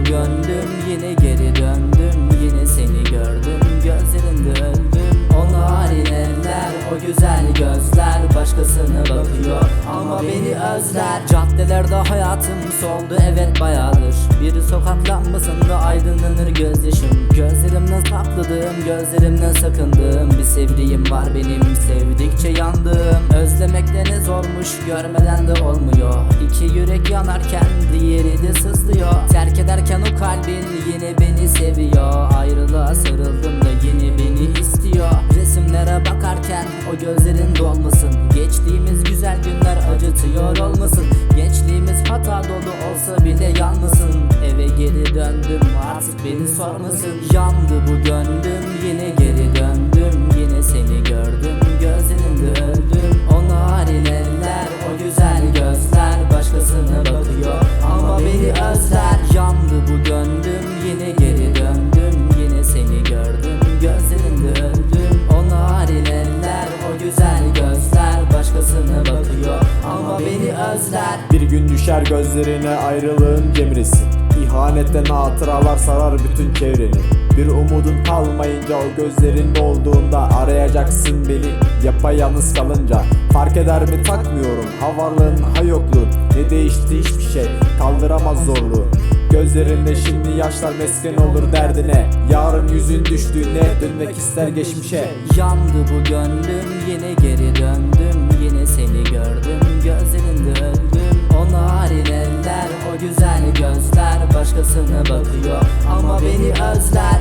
gönlüm, yine geri döndüm. Yine seni gördüm, gözlerinde öldüm. O narin eller, o güzel gözler başkasına bakıyor ama beni özler. Caddelerde hayatım soldu, evet bayağıdır. Bir sokak lambasında aydınlanır gözyaşım. Gözlerimden sakladığım, gözlerimden sakındığım bir sevdiğim var benim, sevdikçe yandım. Özlemekte ne zormuş, görmeden de olmuyor. İki yürek yanarken diğeri de sızlıyor. Terk ederken o kalbin yine beni seviyor. Ayrılığa sarıldım da yine beni istiyor. Resimlere bakarken o gözlerin dolmasın. Geçtiğimiz güzel günler acıtıyor olmasın. Gençliğimiz hata dolu olsa bile yanmasın. Eve geri döndüm, artık beni sormasın. Yandı bu gönlüm, yine geri döndüm. Yine seni gördüm, gözlerinde öldüm. O narin eller, o güzel gözler başkasına bakıyor ama beni özler. Yandı bu gönlüm, yine geri döndüm. Yine seni gördüm, gözlerinde öldüm. O narin eller, o güzel gözler başkasına bakıyor ama beni özler. Bir gün düşer gözlerine ayrılığın gemrisi. İhanetten hatıralar sarar bütün çevreni. Bir umudun kalmayınca, o gözlerin olduğunda arayacaksın beni yapayalnız kalınca. Fark eder mi takmıyorum, ha varlığın ha yokluğun. Ne değişti hiçbir şey, kaldıramaz zorluğu. Gözlerinde şimdi yaşlar mesken olur derdine. Yarın yüzün düştüğüne dönmek ister geçmişe. Yandı bu gönlüm, yine geri döndüm. Yine seni gördüm, gözlerinde öldüm. O narin eller, o güzel gözler başkasına bakıyor ama beni özler.